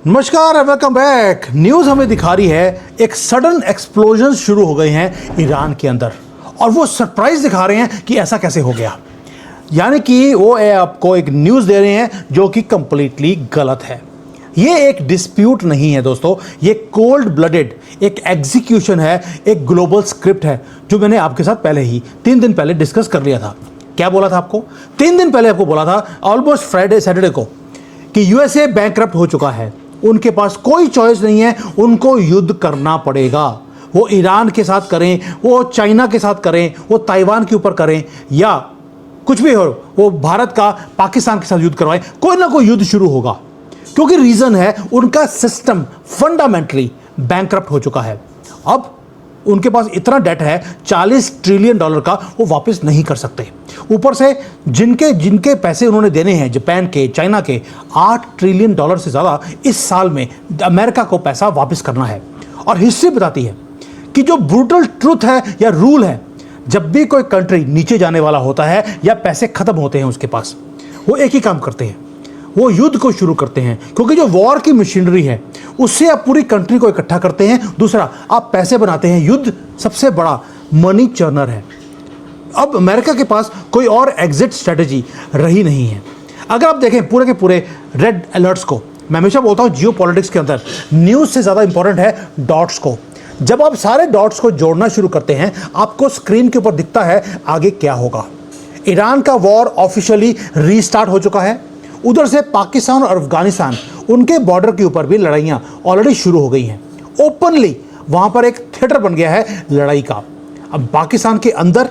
नमस्कार, welcome back. News हमें दिखा रही है एक सडन एक्सप्लोजन शुरू हो गए हैं ईरान के अंदर, और वो सरप्राइज दिखा रहे हैं कि ऐसा कैसे हो गया। यानी कि वो आपको एक न्यूज़ दे रहे हैं जो कि कंप्लीटली गलत है। ये एक डिस्प्यूट नहीं है दोस्तों, ये कोल्ड ब्लडेड एक एग्जीक्यूशन है, एक ग्लोबल स्क्रिप्ट है जो मैंने आपके साथ पहले ही 3 दिन पहले डिस्कस कर लिया था। क्या बोला था आपको? 3 दिन पहले आपको बोला था ऑलमोस्ट फ्राइडे सैटरडे को कि यूएसए बैंकरप्ट हो चुका है, उनके पास कोई चॉइस नहीं है, उनको युद्ध करना पड़ेगा। वो ईरान के साथ करें, वो चाइना के साथ करें, वो ताइवान के ऊपर करें, या कुछ भी हो, वो भारत का पाकिस्तान के साथ युद्ध करवाएं, कोई ना कोई युद्ध शुरू होगा। क्योंकि रीजन है उनका सिस्टम फंडामेंटली बैंकरप्ट हो चुका है। अब उनके पास इतना डेट है $40 ट्रिलियन का, वो वापस नहीं कर सकते। ऊपर से जिनके पैसे उन्होंने देने हैं, जापान के, चाइना के, $8 ट्रिलियन से ज़्यादा इस साल में अमेरिका को पैसा वापस करना है। और हिस्ट्री बताती है कि जो ब्रूटल ट्रूथ है या रूल है, जब भी कोई कंट्री नीचे जाने वाला होता है या पैसे खत्म होते हैं उसके पास, वो एक ही काम करते हैं, वो युद्ध को शुरू करते हैं। क्योंकि जो वॉर की मशीनरी है उससे आप पूरी कंट्री को इकट्ठा करते हैं, दूसरा आप पैसे बनाते हैं। युद्ध सबसे बड़ा मनी चर्नर है। अब अमेरिका के पास कोई और एग्जिट स्ट्रेटजी रही नहीं है। अगर आप देखें पूरे के पूरे रेड अलर्ट्स को, मैं हमेशा बोलता हूँ जियो पॉलिटिक्स के अंदर न्यूज़ से ज़्यादा इंपॉर्टेंट है डॉट्स को। जब आप सारे डॉट्स को जोड़ना शुरू करते हैं, आपको स्क्रीन के ऊपर दिखता है आगे क्या होगा। ईरान का वॉर ऑफिशियली रीस्टार्ट हो चुका है। उधर से पाकिस्तान और अफगानिस्तान, उनके बॉर्डर के ऊपर भी लड़ाइयाँ ऑलरेडी शुरू हो गई हैं। ओपनली वहाँ पर एक थिएटर बन गया है लड़ाई का। अब पाकिस्तान के अंदर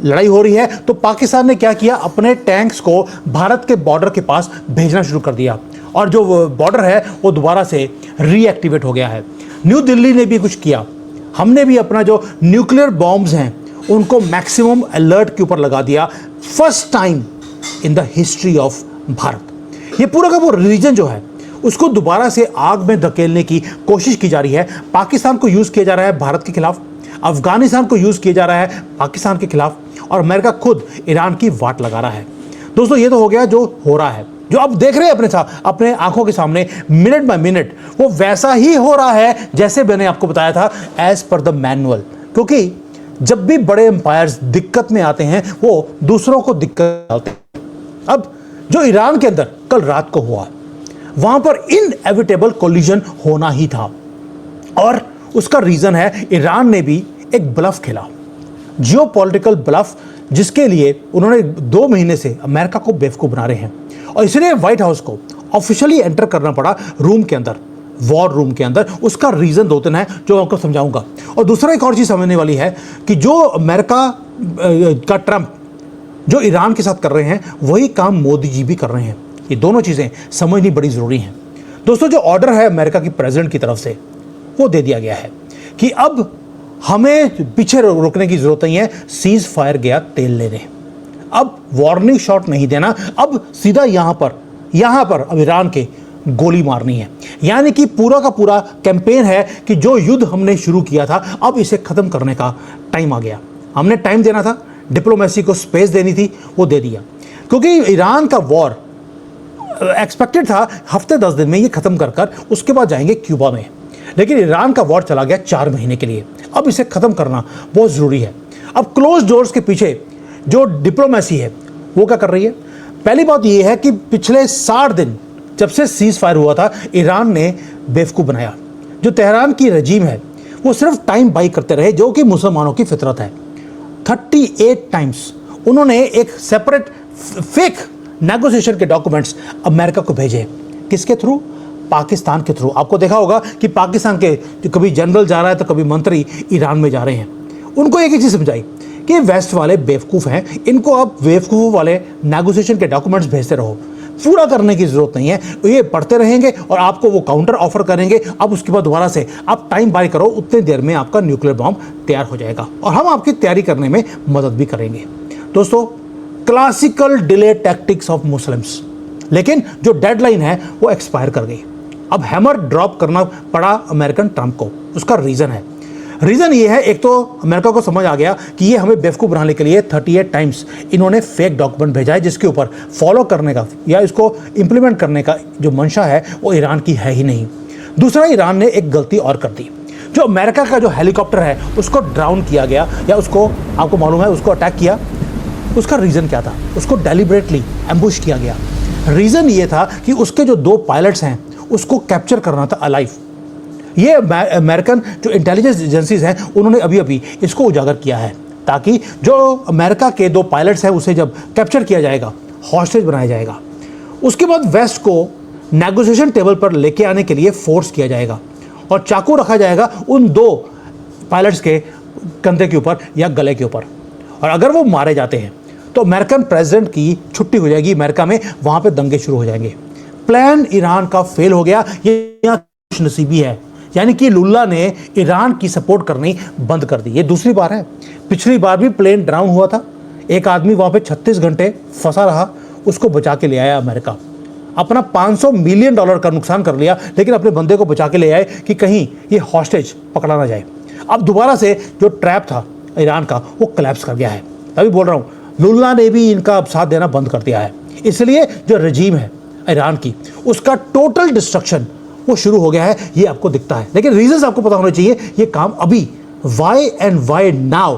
लड़ाई हो रही है तो पाकिस्तान ने क्या किया, अपने टैंक्स को भारत के बॉर्डर के पास भेजना शुरू कर दिया, और जो बॉर्डर है वो दोबारा से रीएक्टिवेट हो गया है। न्यू दिल्ली ने भी कुछ किया। हमने भी अपना जो न्यूक्लियर बॉम्ब्स हैं उनको मैक्सिमम अलर्ट के ऊपर लगा दिया, first time in the history of Bharat. ये पूरा का वो रीजन जो है उसको दोबारा से आग में धकेलने की कोशिश की जा रही है। पाकिस्तान को यूज किया जा रहा है भारत के खिलाफ, अफगानिस्तान को यूज किया जा रहा है पाकिस्तान के खिलाफ, और अमेरिका खुद ईरान की वाट लगा रहा है। दोस्तों ये तो हो गया जो हो रहा है, जो अब देख रहे हैं अपने आंखों के सामने मिनट बाय मिनट, वो वैसा ही हो रहा है जैसे मैंने आपको बताया था, एज पर द मैनुअल। क्योंकि जब भी बड़े एम्पायर्स दिक्कत में आते हैं वो दूसरों को दिक्कत डालते हैं। अब जो ईरान के अंदर कल रात को हुआ, वहां पर इनएविटेबल कोलिजन होना ही था, और उसका रीजन है ईरान ने भी एक ब्लफ खेला, जियोपॉलिटिकल ब्लफ, जिसके लिए उन्होंने 2 महीने से अमेरिका को बेवकूफ बना रहे हैं। और इसलिए व्हाइट हाउस को ऑफिशियली एंटर करना पड़ा रूम के अंदर, वॉर रूम के अंदर। उसका रीजन 2-3 है जो मैं आपको समझाऊंगा। और दूसरा एक और चीज समझने वाली है कि जो अमेरिका का ट्रंप जो ईरान के साथ कर रहे हैं, वही काम मोदी जी भी कर रहे हैं। ये दोनों चीज़ें समझनी बड़ी ज़रूरी हैं। दोस्तों जो ऑर्डर है अमेरिका की प्रेसिडेंट की तरफ से, वो दे दिया गया है कि अब हमें पीछे रुकने की ज़रूरत नहीं है, सीज फायर गया तेल लेने। अब वार्निंग शॉट नहीं देना, अब सीधा यहाँ पर अब ईरान के गोली मारनी है। यानी कि पूरा का पूरा कैंपेन है कि जो युद्ध हमने शुरू किया था, अब इसे ख़त्म करने का टाइम आ गया। हमने टाइम देना था, डिप्लोमेसी को स्पेस देनी थी, वो दे दिया। क्योंकि ईरान का वॉर एक्सपेक्टेड था हफ्ते 10 दिन में ये खत्म कर उसके बाद जाएंगे क्यूबा में, लेकिन ईरान का वॉर चला गया 4 महीने के लिए। अब इसे खत्म करना बहुत ज़रूरी है। अब क्लोज डोर्स के पीछे जो डिप्लोमेसी है वो क्या कर रही है? पहली बात ये है कि पिछले 60 दिन जब से सीज फायर हुआ था, ईरान ने बेवकूफ़ बनाया। जो तेहरान की रजीम है वो सिर्फ टाइम बाई करते रहे, जो कि मुसलमानों की फितरत है। 38 टाइम्स उन्होंने एक सेपरेट फेक नेगोशिएशन के डॉक्यूमेंट्स अमेरिका को भेजे। किसके थ्रू? पाकिस्तान के थ्रू। आपको देखा होगा कि पाकिस्तान के कभी जनरल जा रहा है तो कभी मंत्री ईरान में जा रहे हैं। उनको एक ही चीज़ समझाई कि वेस्ट वाले बेवकूफ़ हैं, इनको आप बेवकूफ़ वाले नेगोशिएशन के डॉक्यूमेंट्स भेजते रहो, पूरा करने की ज़रूरत नहीं है। ये पढ़ते रहेंगे और आपको वो काउंटर ऑफर करेंगे। अब उसके बाद दोबारा से आप टाइम बाय करो, उतनी देर में आपका न्यूक्लियर बॉम्ब तैयार हो जाएगा, और हम आपकी तैयारी करने में मदद भी करेंगे। दोस्तों classical delay tactics of Muslims. लेकिन जो डेडलाइन है वो एक्सपायर कर गई। अब हैमर ड्रॉप करना पड़ा अमेरिकन ट्रंप को। उसका रीज़न है रीज़न ये है, एक तो अमेरिका को समझ आ गया कि ये हमें बेवकूफ़ बनाने के लिए 38 टाइम्स इन्होंने फेक डॉक्यूमेंट भेजा है, जिसके ऊपर फॉलो करने का या इसको इम्प्लीमेंट करने का जो मंशा है वो ईरान की है ही नहीं। दूसरा, ईरान ने एक गलती और कर दी। जो अमेरिका का जो हेलीकॉप्टर है उसको ड्राउन किया गया, या उसको आपको मालूम है उसको अटैक किया। उसका रीज़न क्या था? उसको डेलिबरेटली एम्बुश किया गया। रीज़न ये था कि उसके जो 2 पायलट्स हैं उसको कैप्चर करना था अलाइव। ये अमेरिकन जो इंटेलिजेंस एजेंसीज हैं उन्होंने अभी अभी इसको उजागर किया है, ताकि जो अमेरिका के 2 पायलट्स हैं उसे जब कैप्चर किया जाएगा, हॉस्टेज बनाया जाएगा, उसके बाद वेस्ट को नेगोशिएशन टेबल पर लेके आने के लिए फोर्स किया जाएगा और चाकू रखा जाएगा उन 2 पायलट्स के कंधे के ऊपर या गले के ऊपर। और अगर वो मारे जाते हैं तो अमेरिकन प्रेसिडेंट की छुट्टी हो जाएगी अमेरिका में, वहाँ पे दंगे शुरू हो जाएंगे। प्लान ईरान का फेल हो गया, ये यहाँ खुशनसीबी है। यानी कि लुल्ला ने ईरान की सपोर्ट करनी बंद कर दी। ये दूसरी बार है। पिछली बार भी प्लेन डाउन हुआ था, एक आदमी वहाँ पे 36 घंटे फंसा रहा, उसको बचा के ले आया अमेरिका। अपना $500 मिलियन का नुकसान कर लिया, लेकिन अपने बंदे को बचा के ले आए कि कहीं ये हॉस्टेज पकड़ा ना जाए। अब दोबारा से जो ट्रैप था ईरान का वो कोलैप्स कर गया है। तभी बोल रहा हूँ, लुल्ला ने भी इनका अब साथ देना बंद कर दिया है। इसलिए जो रजीम है ईरान की, उसका टोटल डिस्ट्रक्शन वो शुरू हो गया है, ये आपको दिखता है। लेकिन रीजंस आपको पता होने चाहिए। ये काम अभी वाई एंड वाई नाउ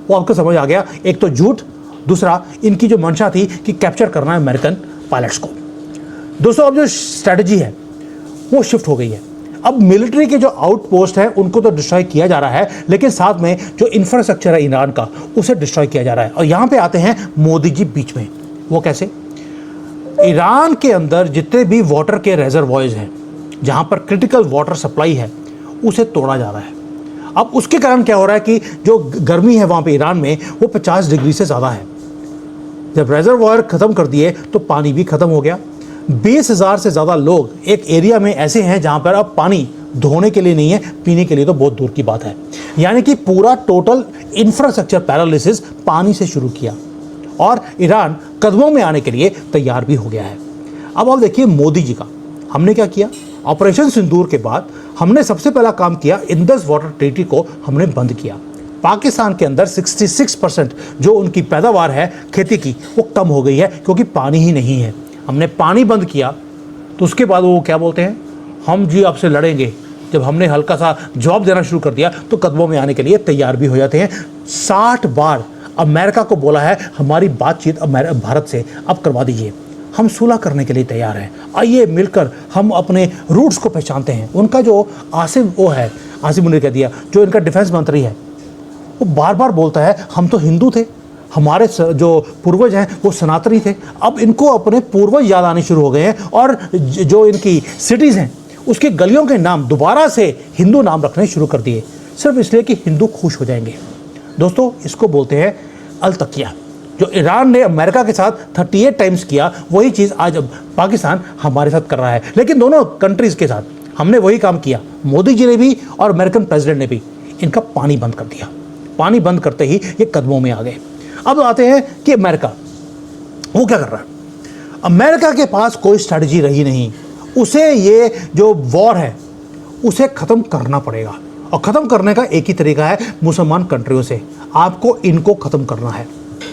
वो आपको समझ आ गया। एक तो झूठ, दूसरा इनकी जो मंशा थी कि कैप्चर करना है अमेरिकन पायलट्स को। दोस्तों, अब जो स्ट्रैटेजी है वो शिफ्ट हो गई है। अब मिलिट्री के जो आउटपोस्ट है उनको तो डिस्ट्रॉय किया जा रहा है, लेकिन साथ में जो इंफ्रास्ट्रक्चर है ईरान का उसे डिस्ट्रॉय किया जा रहा है। और यहाँ पे आते हैं मोदी जी बीच में। वो कैसे? ईरान के अंदर जितने भी वाटर के रेजरवॉयर्स हैं, जहाँ पर क्रिटिकल वाटर सप्लाई है, उसे तोड़ा जा रहा है। अब उसके कारण क्या हो रहा है कि जो गर्मी है वहाँ पे ईरान में वो 50 डिग्री से ज़्यादा है। जब रेजरवॉयर ख़त्म कर दिए तो पानी भी ख़त्म हो गया। 20,000 से ज़्यादा लोग एक एरिया में ऐसे हैं जहाँ पर अब पानी धोने के लिए नहीं है, पीने के लिए तो बहुत दूर की बात है। यानी कि पूरा टोटल इंफ्रास्ट्रक्चर पैरालिसिस पानी से शुरू किया और ईरान कदमों में आने के लिए तैयार भी हो गया है। अब आप देखिए मोदी जी का हमने क्या किया। ऑपरेशन सिंदूर के बाद हमने सबसे पहला काम किया, इंडस वाटर ट्रीटी को हमने बंद किया। पाकिस्तान के अंदर 66% जो उनकी पैदावार है खेती की वो कम हो गई है, क्योंकि पानी ही नहीं है। हमने पानी बंद किया तो उसके बाद वो क्या बोलते हैं, हम जी आपसे लड़ेंगे। जब हमने हल्का सा जवाब देना शुरू कर दिया तो कदमों में आने के लिए तैयार भी हो जाते हैं। 60 बार अमेरिका को बोला है हमारी बातचीत भारत से अब करवा दीजिए, हम सुलह करने के लिए तैयार हैं, आइए मिलकर हम अपने रूट्स को पहचानते हैं। उनका जो आसिम मुनीर कह दिया, जो इनका डिफेंस मंत्री है, वो बार बार बोलता है हम तो हिंदू थे, हमारे जो पूर्वज हैं वो सनातनी थे। अब इनको अपने पूर्वज याद आने शुरू हो गए हैं और जो इनकी सिटीज़ हैं उसके गलियों के नाम दोबारा से हिंदू नाम रखने शुरू कर दिए, सिर्फ इसलिए कि हिंदू खुश हो जाएंगे। दोस्तों, इसको बोलते हैं अलतकिया। जो ईरान ने अमेरिका के साथ 38 टाइम्स किया, वही चीज़ आज अब पाकिस्तान हमारे साथ कर रहा है। लेकिन दोनों कंट्रीज़ के साथ हमने वही काम किया, मोदी जी ने भी और अमेरिकन प्रेसिडेंट ने भी। इनका पानी बंद कर दिया। पानी बंद करते ही ये कदमों में आ गए। अब आते हैं कि अमेरिका वो क्या कर रहा है। अमेरिका के पास कोई स्ट्रैटेजी रही नहीं। उसे ये जो वॉर है उसे ख़त्म करना पड़ेगा, और ख़त्म करने का एक ही तरीका है, मुसलमान कंट्रियों से। आपको इनको ख़त्म करना है।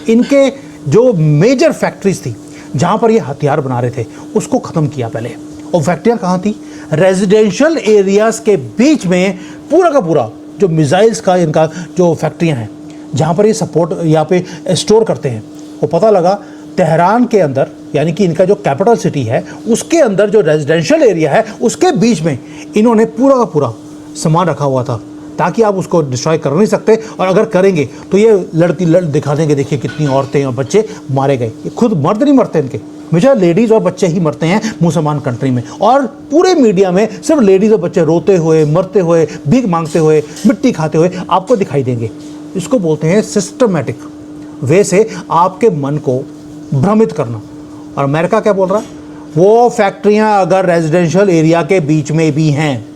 इनके जो मेजर फैक्ट्रीज थी जहाँ पर ये हथियार बना रहे थे उसको ख़त्म किया पहले। और फैक्ट्रियाँ कहाँ थी? रेजिडेंशियल एरियाज़ के बीच में पूरा का पूरा जो मिसाइल्स का इनका जो फैक्ट्रियाँ हैं, जहाँ पर ये सपोर्ट यहाँ पे स्टोर करते हैं। वो पता लगा तेहरान के अंदर, यानी कि इनका जो कैपिटल सिटी है उसके अंदर जो रेजिडेंशियल एरिया है उसके बीच में इन्होंने पूरा का पूरा सामान रखा हुआ था, ताकि आप उसको डिस्ट्रॉय कर नहीं सकते। और अगर करेंगे तो ये दिखा देंगे, देखिए कितनी औरतें और बच्चे मारे गए। ये खुद मर्द नहीं मरते, इनके हमेशा लेडीज़ और बच्चे ही मरते हैं मुसलमान कंट्री में। और पूरे मीडिया में सिर्फ लेडीज़ और बच्चे रोते हुए, मरते हुए, भीख मांगते हुए, मिट्टी खाते हुए आपको दिखाई देंगे। इसको बोलते हैं सिस्टमेटिक वे से आपके मन को भ्रमित करना। और अमेरिका क्या बोल रहा है, वो फैक्ट्रियां अगर रेजिडेंशियल एरिया के बीच में भी हैं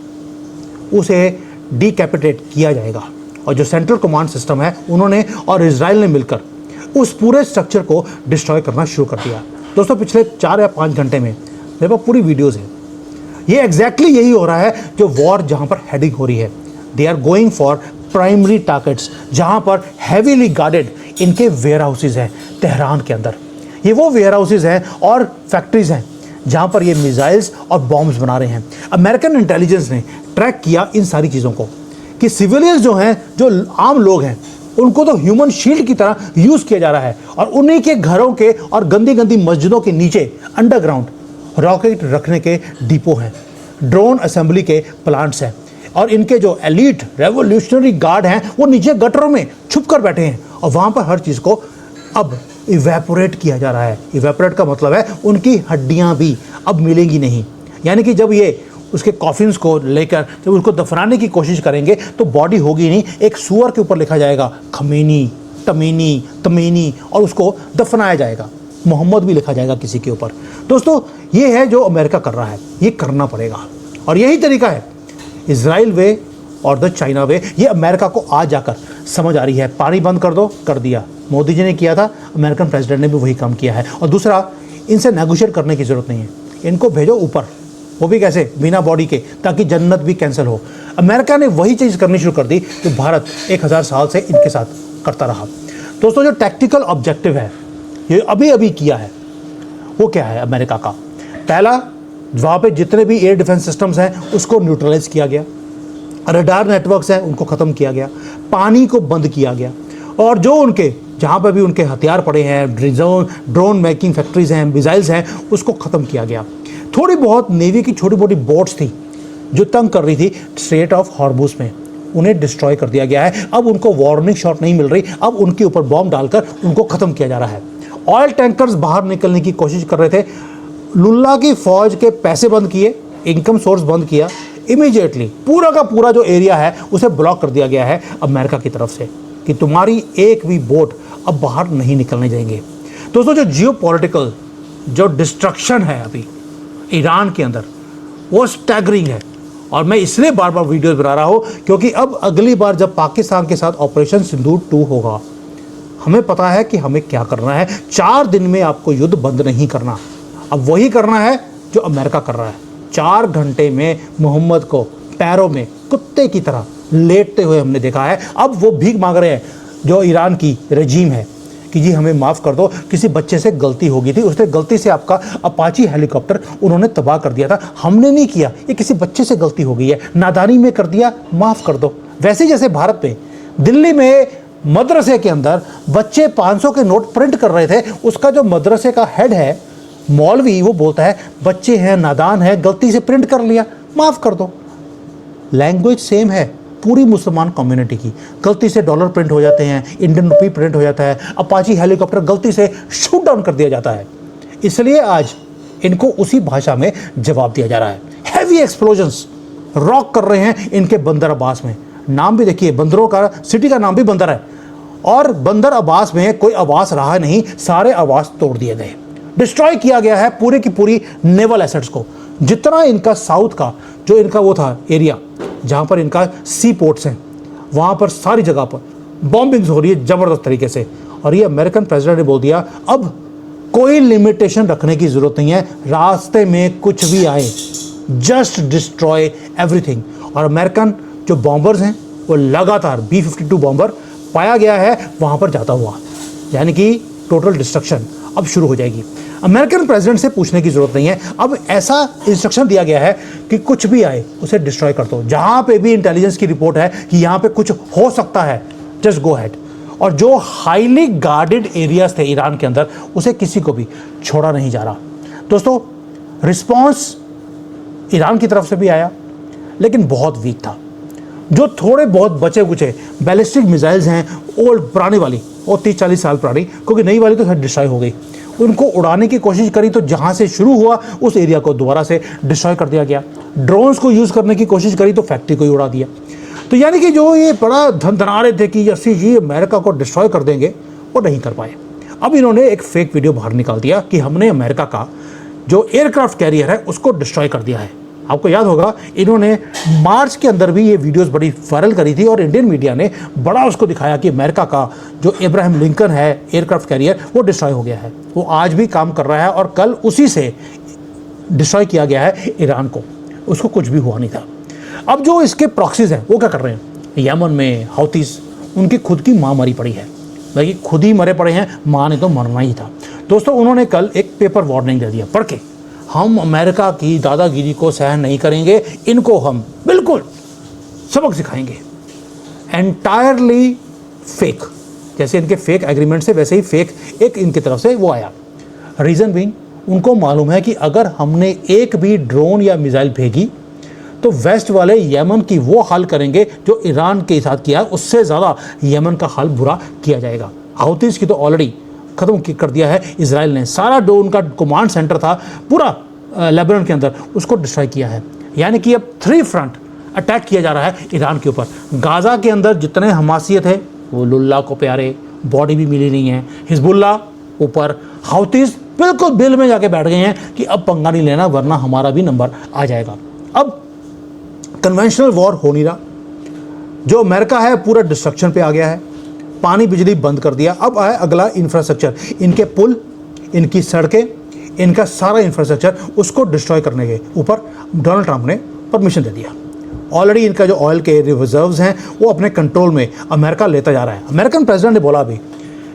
उसे डिकैपिटेट किया जाएगा। और जो सेंट्रल कमांड सिस्टम है उन्होंने और इजराइल ने मिलकर उस पूरे स्ट्रक्चर को डिस्ट्रॉय करना शुरू कर दिया। दोस्तों, पिछले 4 या 5 घंटे में मेरे पास पूरी वीडियोस है। ये एग्जैक्टली यही हो रहा है जो वॉर जहां पर हेडिंग हो रही है। They are going for primary targets जहां पर हैवीली गार्डेड इनके वेयर हाउसेज हैं तेहरान के अंदर। ये वो वेयर हाउसेज हैं और फैक्ट्रीज हैं जहां पर ये मिसाइल्स और बॉम्ब्स बना रहे हैं। अमेरिकन इंटेलिजेंस ने ट्रैक किया इन सारी चीज़ों को कि सिविलियंस जो हैं, जो आम लोग हैं, उनको तो ह्यूमन शील्ड की तरह यूज़ किया जा रहा है और उन्हीं के घरों के और गंदी गंदी मस्जिदों के नीचे अंडरग्राउंड रॉकेट रखने के डिपो हैं, ड्रोन असेंबली के प्लांट्स हैं और इनके जो एलीट रेवोल्यूशनरी गार्ड हैं वो नीचे गटरों में छुप कर बैठे हैं और वहाँ पर हर चीज़ को अब इवेपोरेट किया जा रहा है। इवेपोरेट का मतलब है उनकी हड्डियाँ भी अब मिलेंगी नहीं, यानी कि जब ये उसके कॉफिन्स को लेकर जब उसको दफनाने की कोशिश करेंगे तो बॉडी होगी नहीं, एक सुअर के ऊपर लिखा जाएगा खमीनी, तमीनी, तमीनी और उसको दफनाया जाएगा। मोहम्मद भी लिखा जाएगा किसी के ऊपर। दोस्तों, ये है जो अमेरिका कर रहा है, ये करना पड़ेगा और यही तरीका है इजराइल वे और द चाइना वे। ये अमेरिका को आज जाकर समझ आ रही है। पानी बंद कर दो, कर दिया, मोदी जी ने किया था, अमेरिकन प्रेसिडेंट ने भी वही काम किया है। और दूसरा, इनसे नेगोशिएट करने की ज़रूरत नहीं है, इनको भेजो ऊपर, वो भी कैसे, बिना बॉडी के, ताकि जन्नत भी कैंसिल हो। अमेरिका ने वही चीज़ करनी शुरू कर दी जो भारत 1000 साल से इनके साथ करता रहा। दोस्तों, जो टैक्टिकल ऑब्जेक्टिव है ये अभी अभी किया है वो क्या है अमेरिका का? पहला, वहाँ पे जितने भी एयर डिफेंस सिस्टम्स हैं उसको न्यूट्रलाइज किया गया, रडार नेटवर्क्स हैं उनको ख़त्म किया गया, पानी को बंद किया गया और जो उनके जहाँ पर भी उनके हथियार पड़े हैं, ड्रोन मेकिंग फैक्ट्रीज हैं, मिसाइल्स हैं, उसको ख़त्म किया गया। थोड़ी बहुत नेवी की छोटी मोटी बोट्स थी जो तंग कर रही थी स्ट्रेट ऑफ हॉर्मुज़ में, उन्हें डिस्ट्रॉय कर दिया गया है। अब उनको वार्निंग शॉट नहीं मिल रही, अब उनके ऊपर बॉम्ब डालकर उनको ख़त्म किया जा रहा है। ऑयल टैंकर्स बाहर निकलने की कोशिश कर रहे थे, लुल्ला की फ़ौज के पैसे बंद किए, इनकम सोर्स बंद किया, इमीडिएटली पूरा का पूरा जो एरिया है उसे ब्लॉक कर दिया गया है अमेरिका की तरफ से कि तुम्हारी एक भी बोट अब बाहर नहीं निकलने जाएंगे। दोस्तों, जो जियोपॉलिटिकल जो डिस्ट्रक्शन है अभी ईरान के अंदर वो स्टैगरिंग है और मैं इसलिए बार बार वीडियोस बना रहा हूँ क्योंकि अब अगली बार जब पाकिस्तान के साथ ऑपरेशन सिंदूर 2 होगा, हमें पता है कि हमें क्या करना है। 4 दिन में आपको युद्ध बंद नहीं करना, अब वही करना है जो अमेरिका कर रहा है। 4 घंटे में मोहम्मद को पैरों में कुत्ते की तरह लेटते हुए हमने देखा है। अब वो भीख मांग रहे हैं जो ईरान की रजीम है कि जी हमें माफ़ कर दो, किसी बच्चे से गलती हो गई थी, उसने गलती से आपका अपाची हेलीकॉप्टर उन्होंने तबाह कर दिया था, हमने नहीं किया, ये किसी बच्चे से गलती हो गई है, नादानी में कर दिया, माफ़ कर दो। वैसे जैसे भारत में दिल्ली में मदरसे के अंदर बच्चे 500 के नोट प्रिंट कर रहे थे, उसका जो मदरसे का हेड है मौलवी, वो बोलता है बच्चे हैं, नादान है, गलती से प्रिंट कर लिया, माफ़ कर दो। लैंग्वेज सेम है पूरी मुसलमान कम्युनिटी की, गलती से डॉलर प्रिंट हो जाते हैं, इंडियन रुपी प्रिंट हो जाता है, अपाची हेलीकॉप्टर गलती से शूट डाउन कर दिया जाता है। इसलिए आज इनको उसी भाषा में जवाब दिया जा रहा है। हैवी एक्सप्लोजन्स रॉक कर रहे हैं इनके बंदर अब्बास में। नाम भी देखिए, बंदरों का सिटी का नाम भी बंदर है और बंदर अब्बास में कोई आवास रहा नहीं, सारे आवास तोड़ दिए गए, डिस्ट्रॉय किया गया है पूरे की पूरी नेवल एसेट्स को। जितना इनका साउथ का जो इनका वो था एरिया जहाँ पर इनका सी पोर्ट्स हैं, वहाँ पर सारी जगह पर बॉम्बिंग्स हो रही है ज़बरदस्त तरीके से। और ये अमेरिकन प्रेसिडेंट ने बोल दिया अब कोई लिमिटेशन रखने की ज़रूरत नहीं है, रास्ते में कुछ भी आए जस्ट डिस्ट्रॉय एवरीथिंग। और अमेरिकन जो बॉम्बर्स हैं वो लगातार B-52 बॉम्बर पाया गया है वहाँ पर जाता हुआ, यानी कि टोटल डिस्ट्रक्शन अब शुरू हो जाएगी। अमेरिकन प्रेसिडेंट से पूछने की ज़रूरत नहीं है, अब ऐसा इंस्ट्रक्शन दिया गया है कि कुछ भी आए उसे डिस्ट्रॉय कर दो। जहाँ पे भी इंटेलिजेंस की रिपोर्ट है कि यहाँ पे कुछ हो सकता है, जस्ट गो हैड। और जो हाईली गार्डेड एरियाज थे ईरान के अंदर, उसे किसी को भी छोड़ा नहीं जा रहा। दोस्तों, रिस्पॉन्स ईरान की तरफ से भी आया लेकिन बहुत वीक था। जो थोड़े बहुत बचे कुचे बैलिस्टिक मिसाइल्स हैं ओल्ड पुरानी वाली, वो 30-40 साल पुरानी, क्योंकि नई वाली तो सब डिस्ट्रॉय हो गई, उनको उड़ाने की कोशिश करी तो जहाँ से शुरू हुआ उस एरिया को दोबारा से डिस्ट्रॉय कर दिया गया। ड्रोन्स को यूज़ करने की कोशिश करी तो फैक्ट्री को ही उड़ा दिया। तो यानी कि जो ये बड़ा धना रहे थे कि अस्सी जी अमेरिका को डिस्ट्रॉय कर देंगे, वो नहीं कर पाए। अब इन्होंने एक फेक वीडियो बाहर निकाल दिया कि हमने अमेरिका का जो एयरक्राफ्ट कैरियर है उसको डिस्ट्रॉय कर दिया है। आपको याद होगा इन्होंने मार्च के अंदर भी ये वीडियोस बड़ी वायरल करी थी और इंडियन मीडिया ने बड़ा उसको दिखाया कि अमेरिका का जो इब्राहिम लिंकन है एयरक्राफ्ट कैरियर वो डिस्ट्रॉय हो गया है। वो आज भी काम कर रहा है और कल उसी से डिस्ट्रॉय किया गया है ईरान को, उसको कुछ भी हुआ नहीं था। अब जो इसके प्रॉक्सीज हैं वो क्या कर रहे हैं, यमन में हौतीस, उनकी खुद की माँ मरी पड़ी है, भाई खुद ही मरे पड़े हैं, माँ ने तो मरना ही था। दोस्तों उन्होंने कल एक पेपर वार्निंग दे दिया पढ़ के, हम अमेरिका की दादागिरी को सहन नहीं करेंगे, इनको हम बिल्कुल सबक सिखाएंगे। एंटायरली फेक, जैसे इनके फेक एग्रीमेंट से वैसे ही फेक एक इनकी तरफ से वो आया। रीज़न बीइंग, उनको मालूम है कि अगर हमने एक भी ड्रोन या मिसाइल भेजी तो वेस्ट वाले यमन की वो हाल करेंगे जो ईरान के साथ किया, उससे ज़्यादा यमन का हाल बुरा किया जाएगा। हाउतीज़ की तो ऑलरेडी ख़त्म कर दिया है इसराइल ने, सारा जो उनका कमांड सेंटर था पूरा लेबनान के अंदर, उसको डिस्ट्रॉय किया है। यानी कि अब 3 फ्रंट अटैक किया जा रहा है ईरान के ऊपर। गाज़ा के अंदर जितने हमासियत है वो लुल्ला को प्यारे, बॉडी भी मिली नहीं है, हिजबुल्ला ऊपर, हाउतीज़ बिल्कुल बिल में जाके बैठ गए हैं कि अब पंगा नहीं लेना वरना हमारा भी नंबर आ जाएगा। अब कन्वेंशनल वॉर हो नहीं रहा, जो अमेरिका है पूरा डिस्ट्रक्शन पे आ गया है, पानी बिजली बंद कर दिया। अब आया अगला इंफ्रास्ट्रक्चर, इनके पुल, इनकी सड़कें, इनका सारा इंफ्रास्ट्रक्चर, उसको डिस्ट्रॉय करने के ऊपर डोनाल्ड ट्रंप ने परमिशन दे दिया। ऑलरेडी इनका जो ऑयल के रिजर्व्स हैं वो अपने कंट्रोल में अमेरिका लेता जा रहा है। अमेरिकन प्रेसिडेंट ने बोला अभी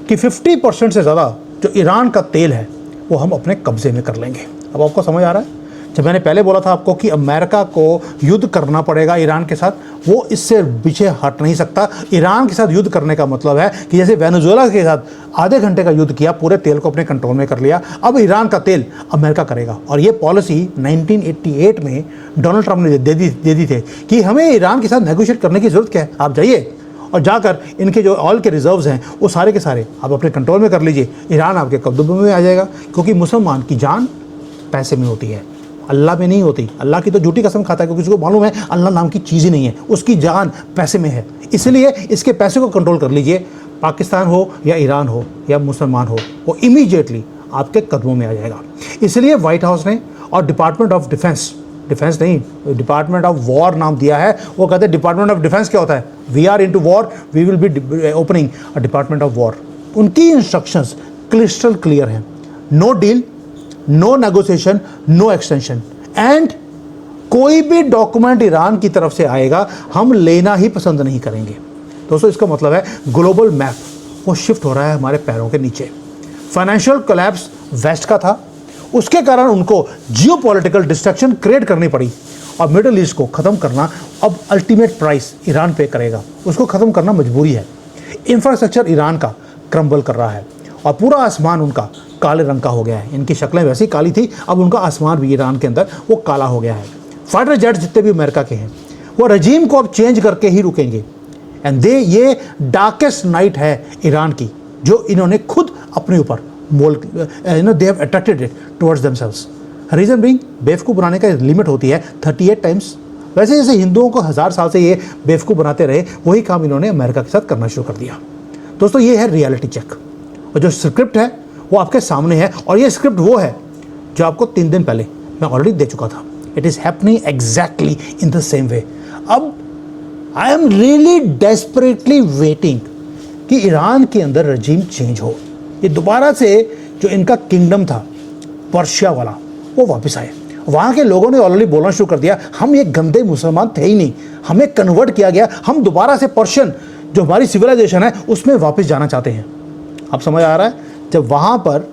कि 50% से ज़्यादा जो ईरान का तेल है वो हम अपने कब्जे में कर लेंगे। अब आपको समझ आ रहा है, जब मैंने पहले बोला था आपको कि अमेरिका को युद्ध करना पड़ेगा ईरान के साथ, वो इससे पीछे हट नहीं सकता। ईरान के साथ युद्ध करने का मतलब है कि जैसे वेनेजुएला के साथ आधे घंटे का युद्ध किया, पूरे तेल को अपने कंट्रोल में कर लिया, अब ईरान का तेल अमेरिका करेगा। और ये पॉलिसी 1988 में डोनाल्ड ट्रंप ने दे दी थी कि हमें ईरान के साथ नेगोशिएट करने की ज़रूरत क्या है, आप जाइए और जाकर इनके जो ऑयल के रिजर्व्स हैं वो सारे के सारे आप अपने कंट्रोल में कर लीजिए, ईरान आपके कब्जे में आ जाएगा। क्योंकि मुसलमान की जान पैसे में होती है, अल्लाह में नहीं होती। अल्लाह की तो झूठी कसम खाता है क्योंकि उसको मालूम है अल्लाह नाम की चीज़ ही नहीं है, उसकी जान पैसे में है। इसलिए इसके पैसे को कंट्रोल कर लीजिए, पाकिस्तान हो या ईरान हो या मुसलमान हो, वो इमीडिएटली आपके कदमों में आ जाएगा। इसलिए व्हाइट हाउस ने और डिपार्टमेंट ऑफ डिफेंस नहीं, डिपार्टमेंट ऑफ वॉर नाम दिया है। वो कहते हैं डिपार्टमेंट ऑफ डिफेंस क्या होता है, we are into war, we will be opening a department of war. उनकी इंस्ट्रक्शंस क्रिस्टल क्लियर हैं, no deal, no negotiation, no extension, and कोई भी डॉक्यूमेंट ईरान की तरफ से आएगा हम लेना ही पसंद नहीं करेंगे। दोस्तों इसका मतलब है ग्लोबल मैप वो शिफ्ट हो रहा है हमारे पैरों के नीचे। फाइनेंशियल कोलैप्स वेस्ट का था, उसके कारण उनको जियोपॉलिटिकल डिस्ट्रक्शन क्रिएट करनी पड़ी और मिडिल ईस्ट को ख़त्म करना अब अल्टीमेट प्राइस ईरान पे करेगा, उसको ख़त्म करना मजबूरी है। इंफ्रास्ट्रक्चर ईरान का क्रम्बल कर रहा है और पूरा आसमान उनका काले रंग का हो गया है। इनकी शक्लें वैसी काली थी, अब उनका आसमान भी ईरान के अंदर वो काला हो गया है। फाइटर जेट जितने भी अमेरिका के हैं वो रजीम को अब चेंज करके ही रुकेंगे। एंड ये डार्केस्ट नाइट है ईरान की जो इन्होंने खुद अपने ऊपर they have attracted it towards themselves. Reason being, बेवकूफ़ बनाने का लिमिट होती है 38 टाइम्स। वैसे जैसे हिंदुओं को 1000 साल से ये बेवकूफ़ बनाते रहे, वही काम इन्होंने अमेरिका के साथ करना शुरू कर दिया। दोस्तों ये है रियलिटी चेक, और जो स्क्रिप्ट है वो आपके सामने है, और ये स्क्रिप्ट वो है जो आपको 3 दिन पहले मैं ऑलरेडी दे चुका था। It is happening exactly in the same way. अब I am really desperately waiting कि ईरान के अंदर रजीम चेंज हो, ये दोबारा से जो इनका किंगडम था पर्शिया वाला वो वापस आए। वहाँ के लोगों ने ऑलरेडी बोलना शुरू कर दिया, हम ये गंदे मुसलमान थे ही नहीं, हमें कन्वर्ट किया गया, हम दोबारा से पर्शियन जो हमारी सिविलाइजेशन है उसमें वापस जाना चाहते हैं। अब समझ आ रहा है, जब वहाँ पर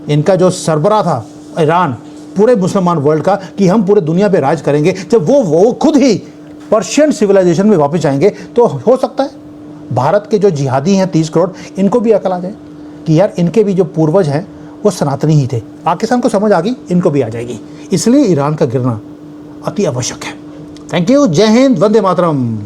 इनका जो सरबरा था ईरान पूरे मुसलमान वर्ल्ड का कि हम पूरे दुनिया पे राज करेंगे, जब वो खुद ही पर्शियन सिविलाइजेशन में वापस जाएंगे तो हो सकता है भारत के जो जिहादी हैं 30 करोड़, इनको भी अकल आ जाए कि यार इनके भी जो पूर्वज हैं वो सनातनी ही थे। पाकिस्तान को समझ आ गई, इनको भी आ जाएगी। इसलिए ईरान का गिरना अति आवश्यक है। थैंक यू, जय हिंद, वंदे मातरम।